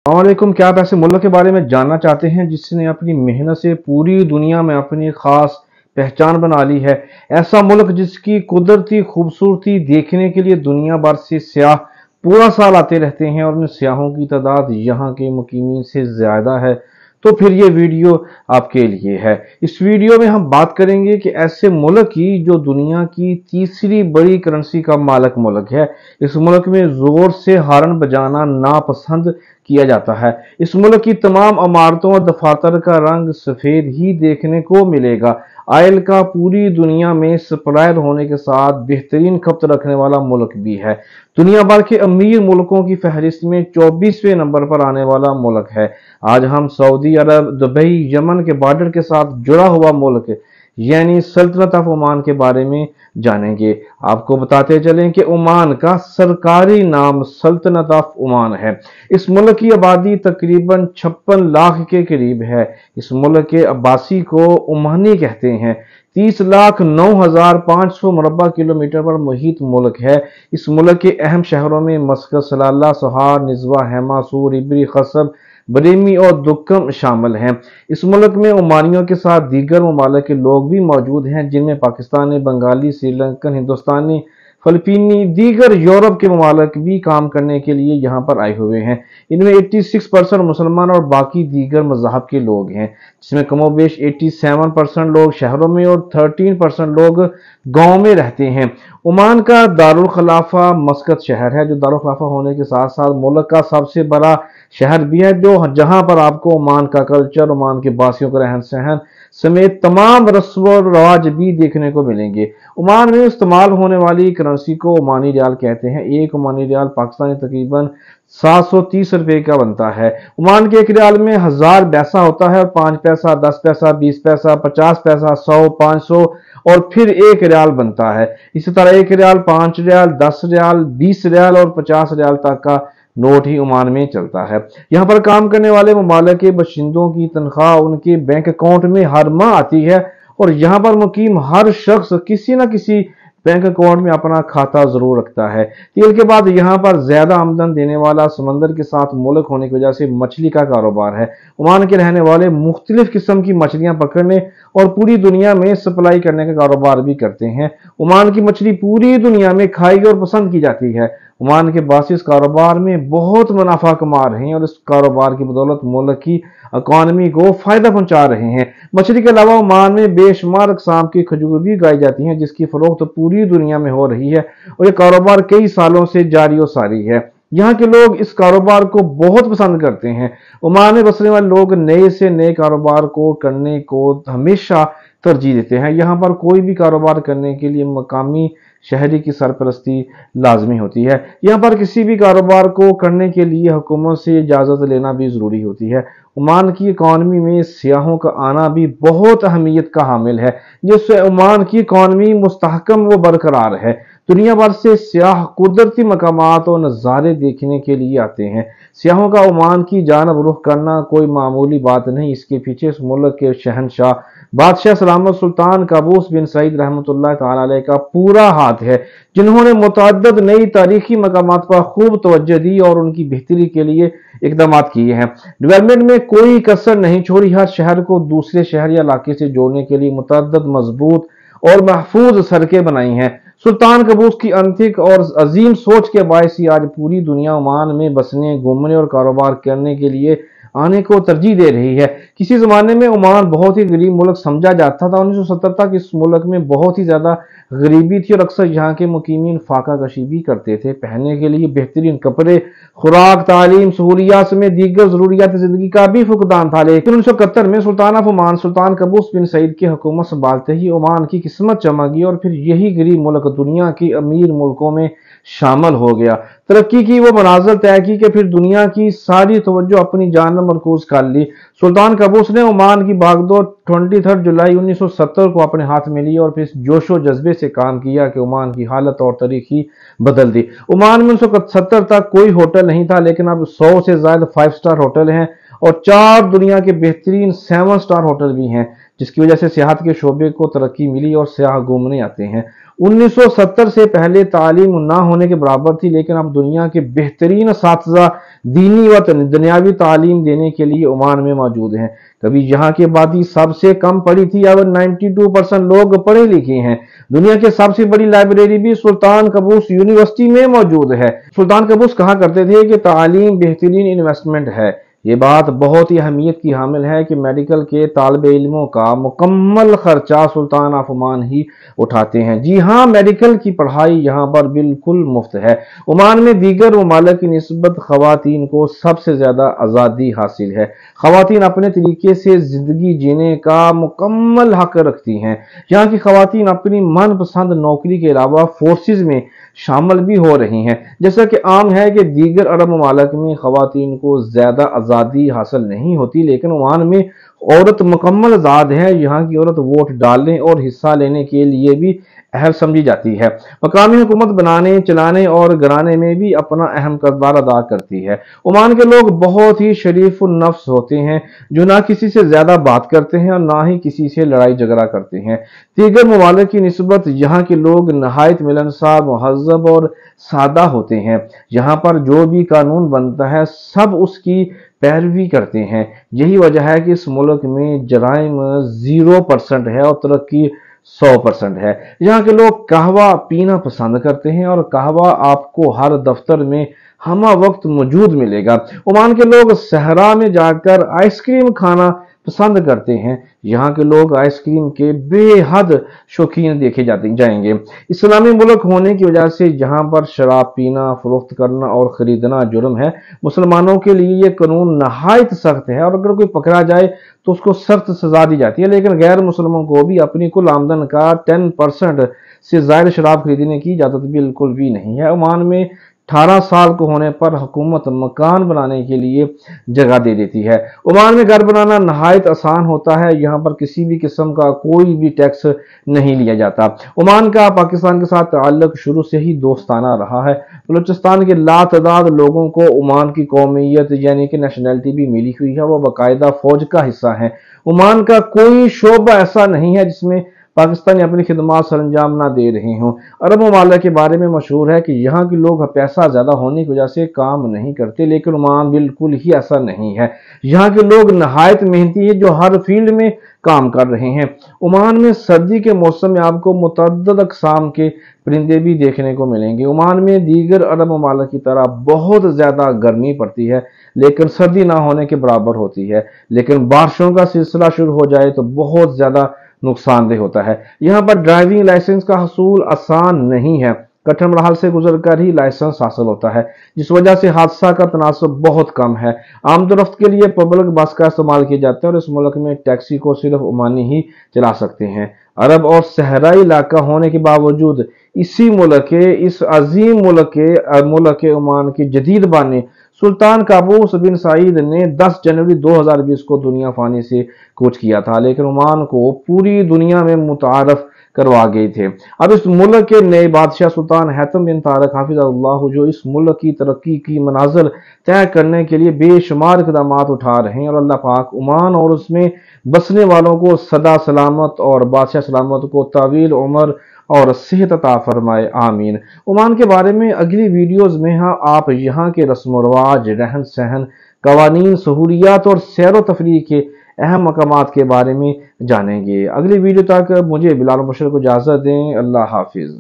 अस्सलामुअलैकुम। क्या आप ऐसे मुल्क के बारे में जानना चाहते हैं जिसने अपनी मेहनत से पूरी दुनिया में अपनी खास पहचान बना ली है? ऐसा मुल्क जिसकी कुदरती खूबसूरती देखने के लिए दुनिया भर से सयाह पूरा साल आते रहते हैं और उन सयाहों की तादाद यहाँ के मुकीमीन से ज़्यादा है। तो फिर ये वीडियो आपके लिए है। इस वीडियो में हम बात करेंगे कि ऐसे मुल्क की जो दुनिया की तीसरी बड़ी करेंसी का मालिक मुल्क है। इस मुल्क में जोर से हारन बजाना नापसंद किया जाता है। इस मुल्क की तमाम इमारतों और दफातर का रंग सफेद ही देखने को मिलेगा। ऑयल का पूरी दुनिया में सप्लायर होने के साथ बेहतरीन खपत रखने वाला मुल्क भी है। दुनिया भर के अमीर मुल्कों की फहरिस्त में 24वें नंबर पर आने वाला मुल्क है। आज हम सऊदी अरब, दुबई, यमन के बॉर्डर के साथ जुड़ा हुआ मुल्क यानी सल्तनत ऑफ ओमान के बारे में जानेंगे। आपको बताते चलें कि ओमान का सरकारी नाम सल्तनत ऑफ ओमान है। इस मुल्क की आबादी तकरीबन 56 लाख के करीब है। इस मुल्क के अब्बासी को ओमानी कहते हैं। 30,09,500 मुरब्बा किलोमीटर पर मुहित मुल्क है। इस मुल्क के अहम शहरों में मस्कत, सलाला, सोहार, निज़वा, हैमा, सूर, इबरी, खसब, बरेमी और दुक्कम शामिल हैं। इस मुल्क में ओमानियों के साथ दीगर ममालिक के लोग भी मौजूद हैं, जिनमें पाकिस्तानी, बंगाली, श्रीलंकन, हिंदुस्तानी, फिलिपीनी, दीगर यूरोप के ममालिक भी काम करने के लिए यहाँ पर आए हुए हैं। इनमें 86% मुसलमान और बाकी दीगर मज़हब के लोग हैं, जिसमें कमोबेश 87% लोग शहरों में और 13% लोग गाँव में रहते हैं। ओमान का दारुल खिलाफा मस्कत शहर है, जो दारुल खिलाफा होने के साथ साथ मुल्क का सबसे बड़ा शहर भी है, जो जहां पर आपको ओमान का कल्चर, ओमान के बासियों का रहन सहन समेत तमाम रस्म और रवाज भी देखने को मिलेंगे। ओमान में इस्तेमाल होने वाली करेंसी को ओमानी रियाल कहते हैं। एक ओमानी रियाल पाकिस्तानी तकरीबन 730 रुपए का बनता है। ओमान के एक रियाल में 1000 पैसा होता है और 5 पैसा, 10 पैसा, 20 पैसा, 50 पैसा, 100, 500 और फिर एक रियाल बनता है। इसी तरह एक रियाल, 5 रियाल, 10 रियाल, 20 रियाल और 50 रियाल तक का नोट ही ओमान में चलता है। यहाँ पर काम करने वाले ममालिक के बाशिंदों की तनख्वाह उनके बैंक अकाउंट में हर माह आती है और यहाँ पर मुकीम हर शख्स किसी न किसी बैंक अकाउंट में अपना खाता जरूर रखता है। तेल के बाद यहाँ पर ज्यादा आमदन देने वाला समंदर के साथ मुल्क होने की वजह से मछली का कारोबार है। ओमान के रहने वाले मुख्तलिफ किस्म की मछलियां पकड़ने और पूरी दुनिया में सप्लाई करने का कारोबार भी करते हैं। ओमान की मछली पूरी दुनिया में खाई और पसंद की जाती है। ओमान के बासी इस कारोबार में बहुत मुनाफा कमा रहे हैं और इस कारोबार की बदौलत मुल्क की इकॉनमी को फायदा पहुंचा रहे हैं। मछली के अलावा ओमान में बेशुमार अक़साम की खजूर भी उगाई जाती हैं, जिसकी फरोख्त पूरी दुनिया में हो रही है और ये कारोबार कई सालों से जारी और सारी है। यहाँ के लोग इस कारोबार को बहुत पसंद करते हैं। ओमान में बसने वाले लोग नए से नए कारोबार को करने को हमेशा तरजीह देते हैं। यहाँ पर कोई भी कारोबार करने के लिए मकामी शहरी की सरपरस्ती लाजमी होती है। यहाँ पर किसी भी कारोबार को करने के लिए हुकूमत से इजाज़त लेना भी ज़रूरी होती है। ओमान की इकॉनमी में सियाहों का आना भी बहुत अहमियत का हामिल है, जिससे ओमान की इकॉनमी मुस्तहकम व बरकरार है। दुनिया भर से सियाह कुदरती मकामात और नज़ारे देखने के लिए आते हैं। सियाहों का ओमान की जानब रुख करना कोई मामूली बात नहीं। इसके पीछे इस मुल्क के शहनशाह बादशाह सलामत सुल्तान काबूस बिन सईद रहमतुल्लाह तआला अलैह का पूरा हाथ है, जिन्होंने मुतअद्दिद नई तारीखी मकामात पर खूब तवज्जो दी और उनकी बेहतरी के लिए इकदाम किए हैं। डेवलपमेंट में कोई कसर नहीं छोड़ी। हर शहर को दूसरे शहर या इलाके से जोड़ने के लिए मुतअद्दिद मजबूत और महफूज सड़कें बनाई हैं। सुल्तान कबूस की अंतिक और अजीम सोच के बायस ही आज पूरी दुनिया ओमान में बसने, घूमने और कारोबार करने के लिए आने को तरजीह दे रही है। किसी जमाने में ओमान बहुत ही गरीब मुल्क समझा जाता था। 1970 तक इस मुल्क में बहुत ही ज्यादा गरीबी थी और अक्सर यहाँ के मुकीमीन फाका कशी भी करते थे। पहनने के लिए बेहतरीन कपड़े, खुराक, तालीम, सहूलियात समेत दीगर जरूरियात जिंदगी का भी फुकदान था। लेकिन 1971 में सुल्तान ऑफ ओमान सुल्तान कबूस बिन सईद की हुकूमत संभालते ही ओमान की किस्मत चमक गई और फिर यही गरीब मुल्क दुनिया के अमीर मुल्कों में शामिल हो गया। तरक्की की वो मनाजिल तय की कि फिर दुनिया की सारी तवज्जो अपनी जानब मरकूज कर ली। सुल्तान कबूस ने ओमान की बागडोर 23 जुलाई 1970 को अपने हाथ में ली और फिर जोशो जज्बे से काम किया कि ओमान की हालत और तारीख ही बदल दी। ओमान में 1970 तक कोई होटल नहीं था, लेकिन अब 100 से ज्यादा 5 स्टार होटल हैं और 4 दुनिया के बेहतरीन 7 स्टार होटल भी हैं, جس کی وجہ سے سیاحت کے شعبے کو ترقی ملی اور سیاح گھومنے آتے ہیں۔ 1970 سے پہلے تعلیم نہ ہونے کے برابر تھی، لیکن اب دنیا کے بہترین اساتذہ دینی و دنیاوی تعلیم دینے کے لیے عمان میں موجود ہیں۔ کبھی یہاں کی آبادی سب سے کم پڑھی تھی، اب 92% لوگ پڑھے لکھے ہیں۔ دنیا کے سب سے بڑی لائبریری بھی سلطان قابوس یونیورسٹی میں موجود ہے۔ سلطان قابوس کہا کرتے تھے کہ تعلیم بہترین انویسٹمنٹ ہے۔ یہ بات بہت ہی اہمیت کی حامل ہے کہ میڈیکل کے طالب علموں کا مکمل خرچہ سلطان آف عمان ہی اٹھاتے ہیں۔ جی ہاں، میڈیکل کی پڑھائی یہاں پر بالکل مفت ہے۔ عمان میں دیگر ممالک کی نسبت خواتین کو سب سے زیادہ آزادی حاصل ہے۔ خواتین اپنے طریقے سے زندگی جینے کا مکمل حق رکھتی ہیں۔ یہاں کی خواتین اپنی من پسند نوکری کے علاوہ فورسز میں شامل بھی ہو رہی ہیں۔ جیسا کہ عام ہے کہ دیگر عرب ممالک میں خواتین کو زیادہ آزادی حاصل نہیں ہوتی، لیکن عمان میں عورت مکمل آزاد ہے۔ یہاں کی عورت ووٹ ڈالنے اور حصہ لینے کے لیے بھی اہل سمجھی جاتی ہے۔ مقامی حکومت بنانے، چلانے اور گرانے میں بھی اپنا اہم کردار ادا کرتی ہے۔ عمان کے لوگ بہت ہی شریف النفس ہوتے ہیں، جو نہ کسی سے زیادہ بات کرتے ہیں اور نہ ہی کسی سے لڑائی جھگڑا کرتے ہیں۔ دیگر ممالک کی نسبت یہاں کے لوگ نہایت ملنسار، مہذب اور سادہ ہوتے ہیں۔ یہاں پر جو بھی قانون بنتا ہے سب اس کی پیروی کرتے ہیں۔ یہی وجہ ہے کہ اس ملک میں جرائم 0% ہے اور ترقی 100% ہے۔ یہاں کے لوگ قہوہ پینا پسند کرتے ہیں اور قہوہ آپ کو ہر دفتر میں ہمہ وقت موجود ملے گا۔ عمان کے لوگ صحرا میں جا کر آئس کریم کھانا پسند کرتے ہیں۔ یہاں کے لوگ آئس کریم کے بے حد شوقین دیکھے جائیں گے۔ اسلامی ملک ہونے کی وجہ سے یہاں پر شراب پینا، فروخت کرنا اور خریدنا جرم ہے۔ مسلمانوں کے لیے یہ قانون نہایت سخت ہے اور اگر کوئی پکڑا جائے تو اس کو سخت سزا دی جاتی ہے، لیکن غیر مسلموں کو بھی اپنی کل آمدن کا 10% سے زائد شراب خریدنے کی اجازت بالکل بھی نہیں ہے۔ عمان میں 18 سال کو ہونے پر حکومت مکان بنانے کے لیے جگہ دے دیتی ہے۔ عمان میں گھر بنانا نہایت آسان ہوتا ہے۔ یہاں پر کسی بھی قسم کا کوئی بھی ٹیکس نہیں لیا جاتا۔ عمان کا پاکستان کے ساتھ تعلق شروع سے ہی دوستانہ رہا ہے۔ بلوچستان کے لاتعداد لوگوں کو عمان کی قومیت یعنی کہ نیشنلٹی بھی ملی ہوئی ہے، وہ باقاعدہ فوج کا حصہ ہیں۔ عمان کا کوئی شعبہ ایسا نہیں ہے جس میں پاکستانی اپنی خدمات سر انجام نہ دے رہے ہوں۔ عرب ممالک کے بارے میں مشہور ہے کہ یہاں کے لوگ پیسہ زیادہ ہونے کی وجہ سے کام نہیں کرتے، لیکن عمان بالکل ہی ایسا نہیں ہے۔ یہاں کے لوگ نہایت محنتی ہیں جو ہر فیلڈ میں کام کر رہے ہیں۔ عمان میں سردی کے موسم میں آپ کو متعدد اقسام کے پرندے بھی دیکھنے کو ملیں گے۔ عمان میں دیگر عرب ممالک کی طرح بہت زیادہ گرمی پڑتی ہے، لیکن سردی نہ ہونے کے برابر ہوتی ہے۔ لیکن بارشوں کا سلسلہ شروع ہو جائے تو بہت زیادہ نقصان دہ ہوتا ہے۔ یہاں پر ڈرائیونگ لائسنس کا حصول آسان نہیں ہے، کٹھن مراحل سے گزر کر ہی لائسنس حاصل ہوتا ہے، جس وجہ سے حادثہ کا تناسب بہت کم ہے۔ آمد و رفت کے لیے پبلک بس کا استعمال کیا جاتا ہے اور اس ملک میں ٹیکسی کو صرف عمانی ہی چلا سکتے ہیں۔ عرب اور صحرائی علاقہ ہونے کے باوجود اس عظیم ملک عمان کے جدید بانی سلطان قابوس بن سعید نے 10 جنوری 2020 کو دنیا فانی سے کوچ کیا تھا، لیکن عمان کو پوری دنیا میں متعارف کروا گئے تھے۔ اب اس ملک کے نئے بادشاہ سلطان حیثم بن طارق حافظ اللہ، جو اس ملک کی ترقی کی منازل طے کرنے کے لیے بے شمار اقدامات اٹھا رہے ہیں، اور اللہ پاک عمان اور اس میں بسنے والوں کو سدا سلامت اور بادشاہ سلامت کو طویل عمر اور صحت عطا فرمائے، آمین۔ عمان کے بارے میں اگلی ویڈیوز میں آپ یہاں کے رسم و رواج، رہن سہن، قوانین، سہولیات اور سیر و تفریح کے اہم مقامات کے بارے میں جانیں گے۔ اگلی ویڈیو تک مجھے بلال مبشر کو اجازت دیں۔ اللہ حافظ۔